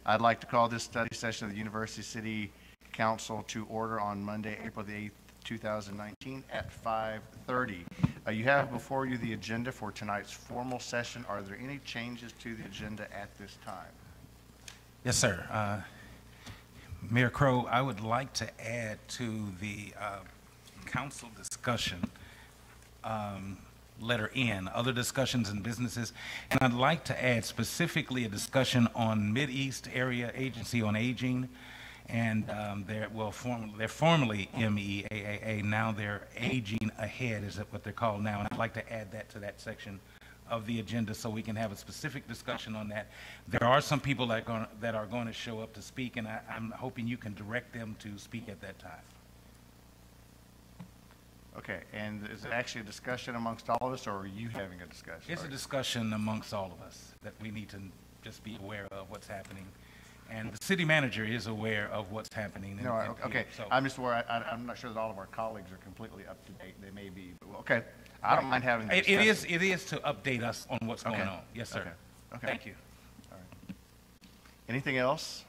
I'd like to call this study session of the University City Council to order on Monday, April the 8th, 2019 at 5:30. You have before you the agenda for tonight's formal session. Are there any changes to the agenda at this time? Yes, sir. Mayor Crow, I would like to add to the council discussion letter N, other discussions and businesses, and I'd like to add specifically a discussion on Mideast Area Agency on Aging, and they're formerly MEAAA, now they're Aging Ahead is what they're called now, and I'd like to add that to that section of the agenda so we can have a specific discussion on that. There are some people that are going to show up to speak, and I'm hoping you can direct them to speak at that time. Okay, and is it actually a discussion amongst all of us, or are you having a discussion? It's a discussion amongst all of us that we need to just be aware of what's happening. And the city manager is aware of what's happening. No, okay, so I'm just worried, I'm not sure that all of our colleagues are completely up to date. They may be, but, okay. I don't mind having the discussion. It is to update us on what's going on. Yes, sir. Okay. Thank you. All right. Anything else?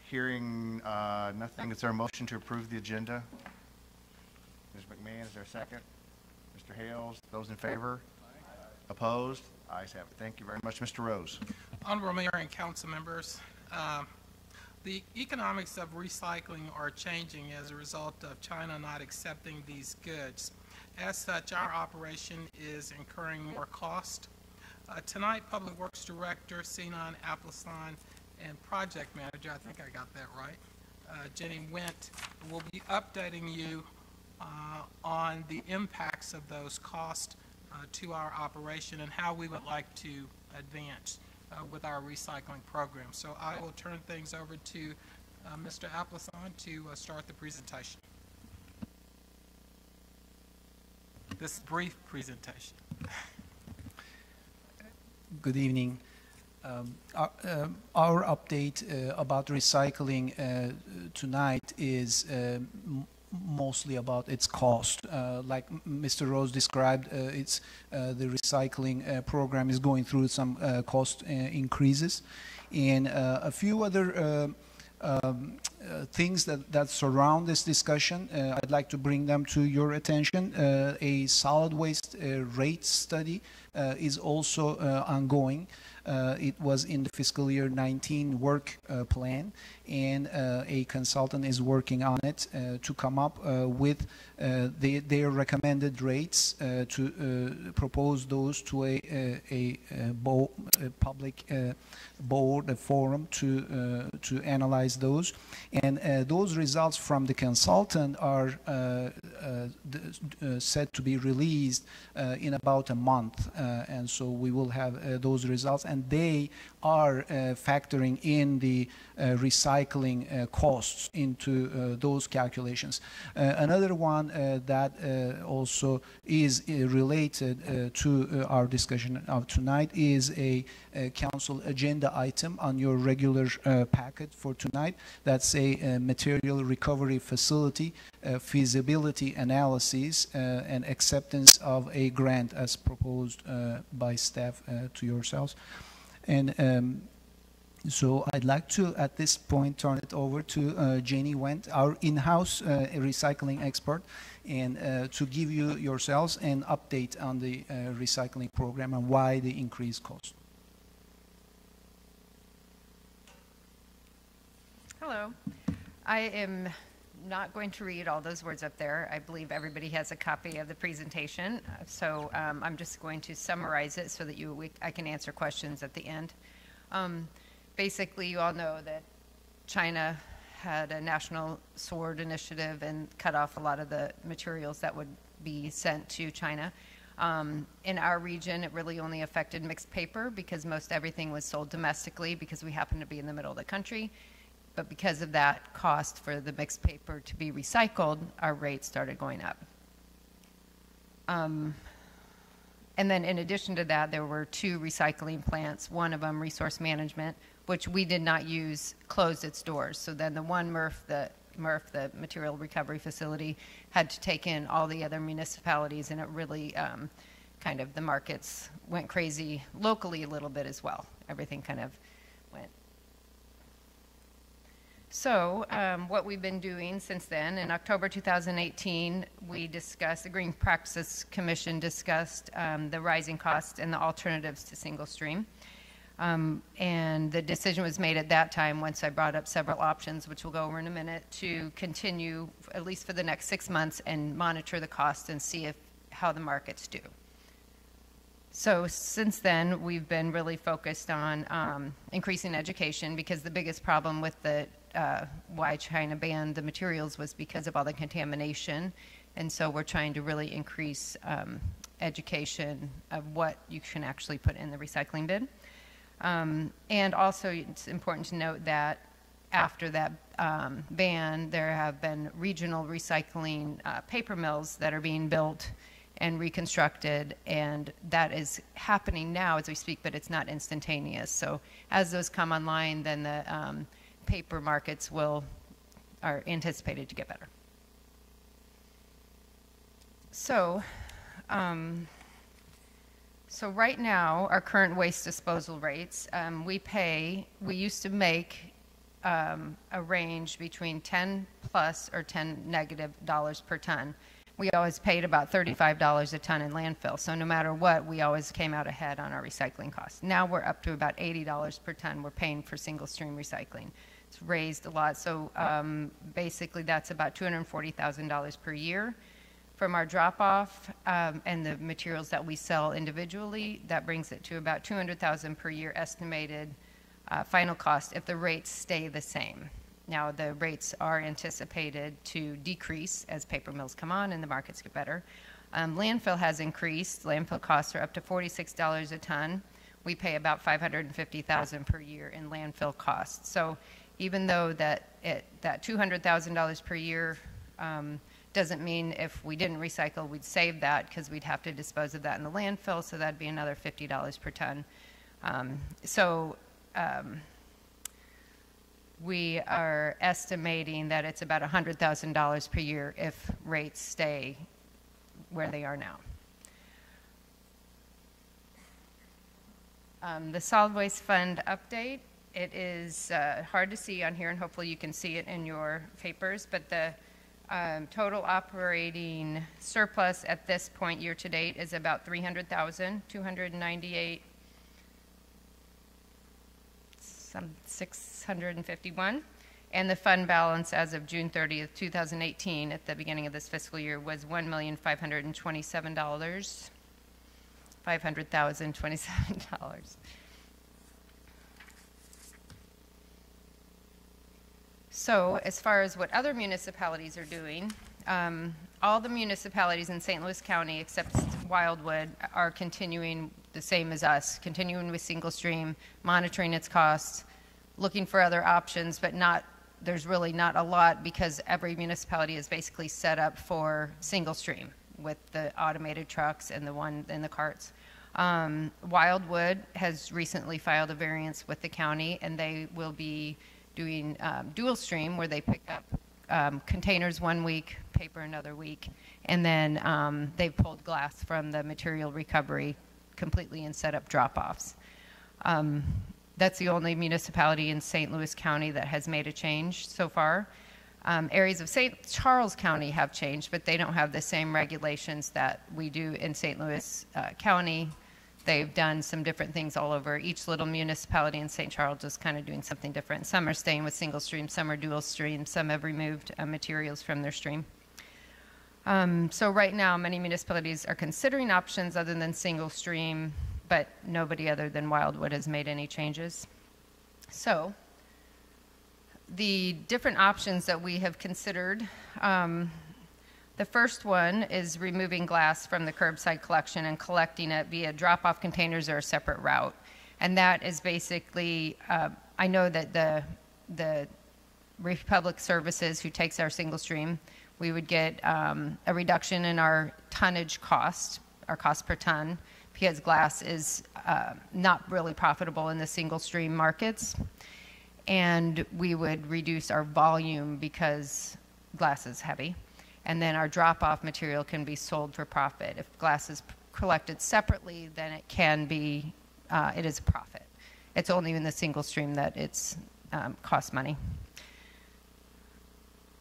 Hearing nothing, is there a motion to approve the agenda? Ms. McMahon, is there a second? Mr. Hales, those in favor? Opposed? Ayes have it. Thank you very much. Mr. Rose. Honorable Mayor and council members, the economics of recycling are changing as a result of China not accepting these goods. As such, our operation is incurring more cost. Tonight, Public Works Director Sinan Aplasan and Project Manager, I think I got that right, Jenny Went, will be updating you on the impacts of those costs to our operation and how we would like to advance with our recycling program. So I will turn things over to Mr. Aplasan to start the presentation. This brief presentation. Good evening. Our update about recycling tonight is mostly about its cost. Like Mr. Rose described, the recycling program is going through some cost increases, and a few other things that surround this discussion. I'd like to bring them to your attention. A solid waste rate study is also ongoing. It was in the fiscal year 19 work plan, and a consultant is working on it to come up with their recommended rates to propose those to a public board, a forum to analyze those. And those results from the consultant are set to be released in about a month, and so we will have those results, and they are factoring in the recycling costs into those calculations. Another one that also is related to our discussion of tonight is a council agenda item on your regular packet for tonight. That's a material recovery facility feasibility analysis and acceptance of a grant as proposed by staff to yourselves. And so I'd like to, at this point, turn it over to Jenny Wendt, our in-house recycling expert, and to give you yourselves an update on the recycling program and why the increased cost. Hello. I am not going to read all those words up there. I believe everybody has a copy of the presentation, so I'm just going to summarize it so that I can answer questions at the end. Basically, you all know that China had a national sword initiative and cut off a lot of the materials that would be sent to China. In our region, it really only affected mixed paper because most everything was sold domestically because we happen to be in the middle of the country. But because of that cost for the mixed paper to be recycled, our rates started going up. And then in addition to that, there were 2 recycling plants. One of them, Resource Management, which we did not use, closed its doors. So then the one MRF, the Material Recovery Facility, had to take in all the other municipalities, and it really kind of the markets went crazy locally a little bit as well. Everything kind of went. So what we've been doing since then, in October 2018, we discussed, the Green Practices Commission discussed the rising costs and the alternatives to single stream. And the decision was made at that time, once I brought up several options, which we'll go over in a minute, to continue, at least for the next 6 months, and monitor the cost and see how the markets do. So since then, we've been really focused on increasing education, because the biggest problem with the why China banned the materials was because of all the contamination. And so we're trying to really increase education of what you can actually put in the recycling bin. And also, it's important to note that after that ban, there have been regional recycling paper mills that are being built and reconstructed, and that is happening now as we speak, but it's not instantaneous. So as those come online, then the paper markets are anticipated to get better. So, so right now, our current waste disposal rates, we used to make a range between 10 plus or 10 negative dollars per ton. We always paid about $35 a ton in landfill. So no matter what, we always came out ahead on our recycling costs. Now we're up to about $80 per ton we're paying for single stream recycling. It's raised a lot. So basically that's about $240,000 per year. From our drop-off and the materials that we sell individually, that brings it to about $200,000 per year estimated final cost if the rates stay the same. Now, the rates are anticipated to decrease as paper mills come on and the markets get better. Landfill has increased. Landfill costs are up to $46 a ton. We pay about $550,000 per year in landfill costs. So even though that $200,000 per year doesn't mean if we didn't recycle, we'd save that, because we'd have to dispose of that in the landfill, so that'd be another $50 per ton. We are estimating that it's about $100,000 per year if rates stay where they are now. The Solid Waste Fund update, it is hard to see on here, and hopefully you can see it in your papers, but the total operating surplus at this point year to date is about $300,000, 651, and the fund balance as of June 30th, 2018, at the beginning of this fiscal year, was $1,527,027. So as far as what other municipalities are doing, all the municipalities in St. Louis County except Wildwood are continuing the same as us, continuing with single stream, monitoring its costs, looking for other options, but there's really not a lot, because every municipality is basically set up for single stream with the automated trucks and the one in the carts. Wildwood has recently filed a variance with the county, and they will be doing dual stream, where they pick up containers one week, paper another week, and then they've pulled glass from the material recovery completely and set up drop-offs. That's the only municipality in St. Louis County that has made a change so far. Areas of St. Charles County have changed, but they don't have the same regulations that we do in St. Louis County. They've done some different things all over. Each little municipality in St. Charles is kind of doing something different. Some are staying with single stream, some are dual stream, some have removed materials from their stream. So right now, many municipalities are considering options other than single stream, but nobody other than Wildwood has made any changes. So the different options that we have considered, the first one is removing glass from the curbside collection and collecting it via drop-off containers or a separate route. And that is basically, I know that the Republic Services, who takes our single stream, we would get a reduction in our tonnage cost, our cost per ton, because glass is not really profitable in the single stream markets. And we would reduce our volume because glass is heavy. And then our drop-off material can be sold for profit. If glass is collected separately, then it can be, it is a profit. It's only in the single stream that it's costs money.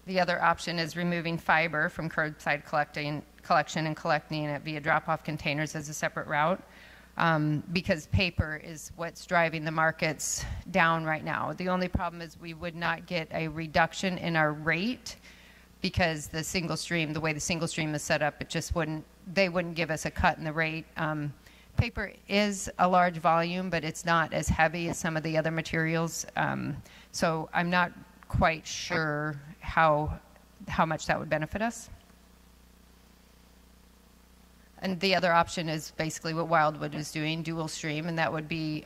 The other option is removing fiber from curbside collection and collecting it via drop-off containers as a separate route, because paper is what's driving the markets down right now. The only problem is we would not get a reduction in our rate because the single stream, the way the single stream is set up, it just wouldn't, they wouldn't give us a cut in the rate. Paper is a large volume, but it's not as heavy as some of the other materials. So I'm not quite sure how much that would benefit us. And the other option is basically what Wildwood is doing, dual stream, and that would be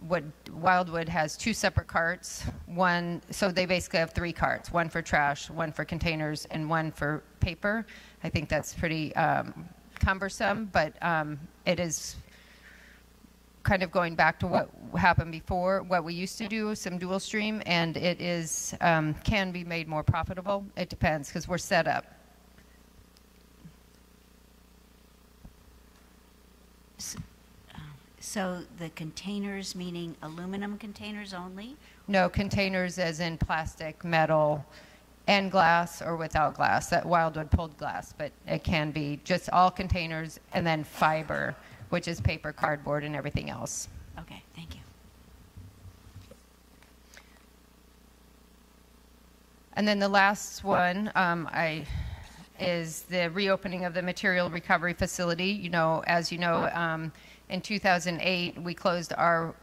what Wildwood has 2 separate carts. One, so they basically have 3 carts, one for trash, one for containers, and one for paper. I think that's pretty cumbersome, but it is kind of going back to what happened before, what we used to do, some dual stream, and it is can be made more profitable. It depends because we're set up. So the containers, meaning aluminum containers only? No, containers as in plastic, metal, and glass or without glass. That Wildwood pulled glass, but it can be just all containers and then fiber, which is paper, cardboard, and everything else. Okay, thank you. And then the last one is the reopening of the material recovery facility. You know, as you know, in 2008, we closed our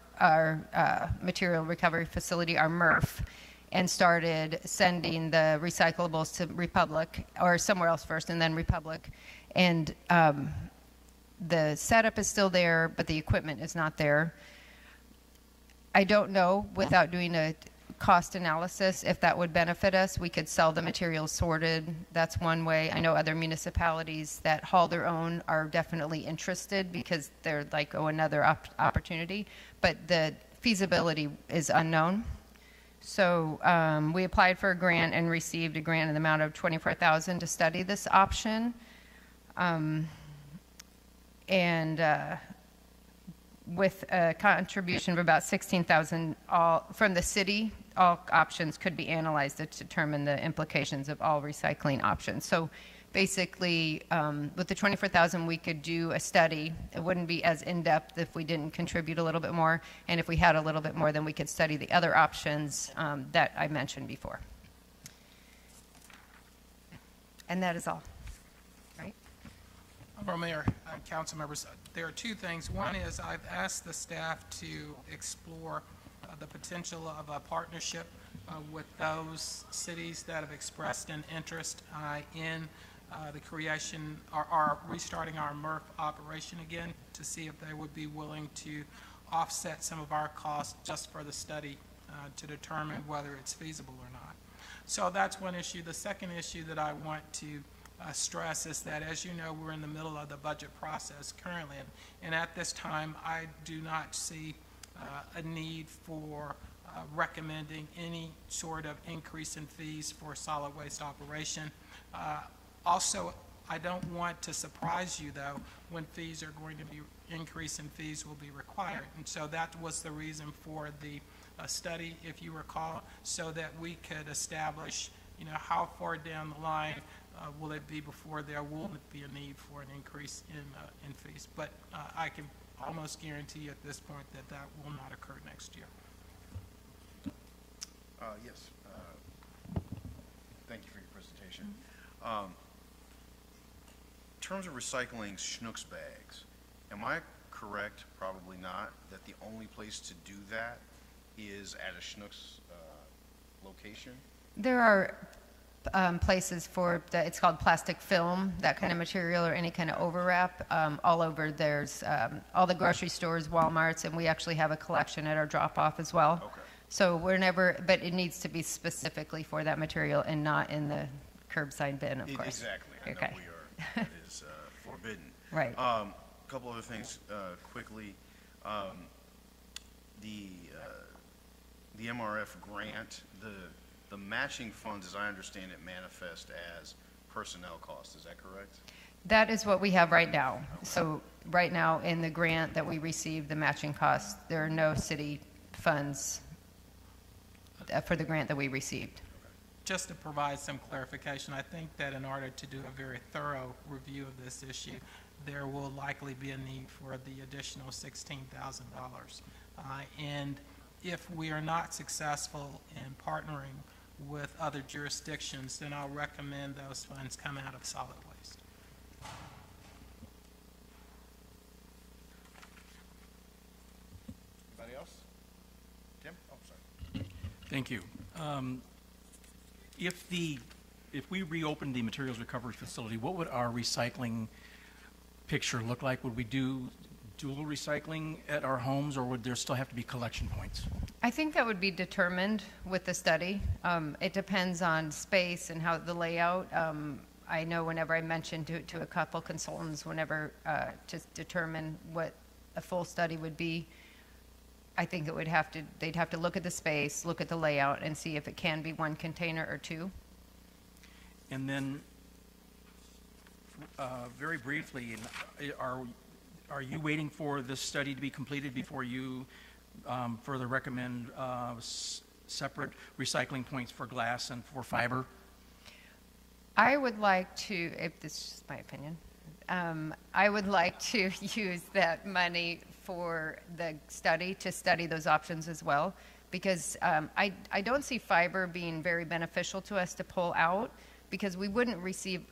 material recovery facility, our MRF, and started sending the recyclables to Republic, or somewhere else first, and then Republic. And the setup is still there, but the equipment is not there. I don't know, without doing a cost analysis, if that would benefit us. We could sell the materials sorted. That's one way. I know other municipalities that haul their own are definitely interested because they're like, oh, another opportunity. But the feasibility is unknown. So we applied for a grant and received a grant in the amount of $24,000 to study this option. With a contribution of about $16,000 from the city, all options could be analyzed to determine the implications of all recycling options. So basically, with the $24,000, we could do a study. It wouldn't be as in-depth if we didn't contribute a little bit more. And if we had a little bit more, then we could study the other options that I mentioned before. And that is all. Right? Mayor and council members, there are 2 things. One is I've asked the staff to explore the potential of a partnership with those cities that have expressed an interest in the creation or restarting our MRF operation again, to see if they would be willing to offset some of our costs just for the study to determine whether it's feasible or not. So that's one issue. The second issue that I want to stress is that, as you know, we're in the middle of the budget process currently, and at this time I do not see a need for recommending any sort of increase in fees for solid waste operation. Also, I don't want to surprise you, though, when fees are going to be increase in fees will be required, and so that was the reason for the study, if you recall, so that we could establish, you know, how far down the line will it be before there will be a need for an increase in fees. But I can almost guarantee at this point that that will not occur next year. Yes. Thank you for your presentation. In terms of recycling Schnucks bags, am I correct, probably not, that the only place to do that is at a Schnucks location? There are places for that. It's called plastic film, that kind of material, or any kind of overwrap. All over, there's all the grocery stores, Walmarts, and we actually have a collection at our drop-off as well. Okay. So we're never, but it needs to be specifically for that material and not in the curbside bin, of course. Exactly. I know we are. That is forbidden. Right. A couple other things quickly. The MRF grant, the matching funds, as I understand it, manifest as personnel costs. Is that correct? That is what we have right now. So right now, in the grant that we received, the matching costs, there are no city funds for the grant that we received. Just to provide some clarification, I think that in order to do a very thorough review of this issue, there will likely be a need for the additional $16,000. And if we are not successful in partnering with other jurisdictions, then I'll recommend those funds come out of solid waste. Anybody else? Tim? Oh, sorry. Thank you. If we reopened the materials recovery facility, what would our recycling picture look like? Would we do dual recycling at our homes, or would there still have to be collection points? I think that would be determined with the study. It depends on space and how the layout. I know whenever I mentioned to a couple consultants, whenever to determine what a full study would be, I think it would have to, they'd have to look at the space, look at the layout, and see if it can be one container or two. And then, very briefly, are you waiting for this study to be completed before you further recommend separate recycling points for glass and for fiber? I would like to, if this is my opinion, I would like to use that money for the study to study those options as well, because I don't see fiber being very beneficial to us to pull out, because we wouldn't receive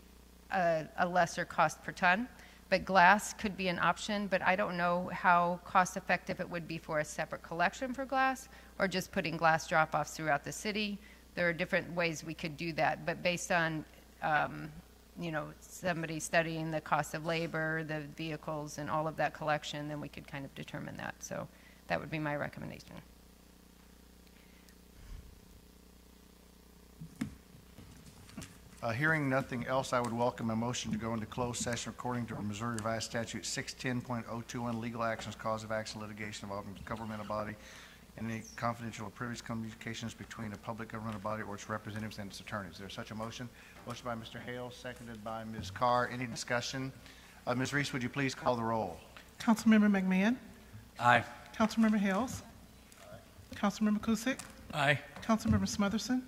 a lesser cost per ton. But glass could be an option, but I don't know how cost effective it would be for a separate collection for glass or just putting glass drop-offs throughout the city. There are different ways we could do that, but based on you know, somebody studying the cost of labor, the vehicles, and all of that collection, then we could kind of determine that. So that would be my recommendation. Hearing nothing else, I would welcome a motion to go into closed session according to Missouri Revised Statute 610.021, legal actions, cause of action, litigation involving governmental body, and any confidential or privileged communications between a public governmental body or its representatives and its attorneys. Is there such a motion? Motion by Mr. Hale, seconded by Ms. Carr. Any discussion? Ms. Reese, would you please call the roll? Councilmember McMahon. Aye. Councilmember Hales. Councilmember Kusick. Aye. Councilmember Smotherson.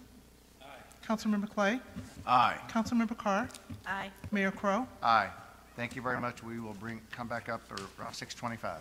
Councilmember Clay. Aye. Councilmember Carr. Aye. Mayor Crow. Aye. Thank you very much. We will come back up around 6:25.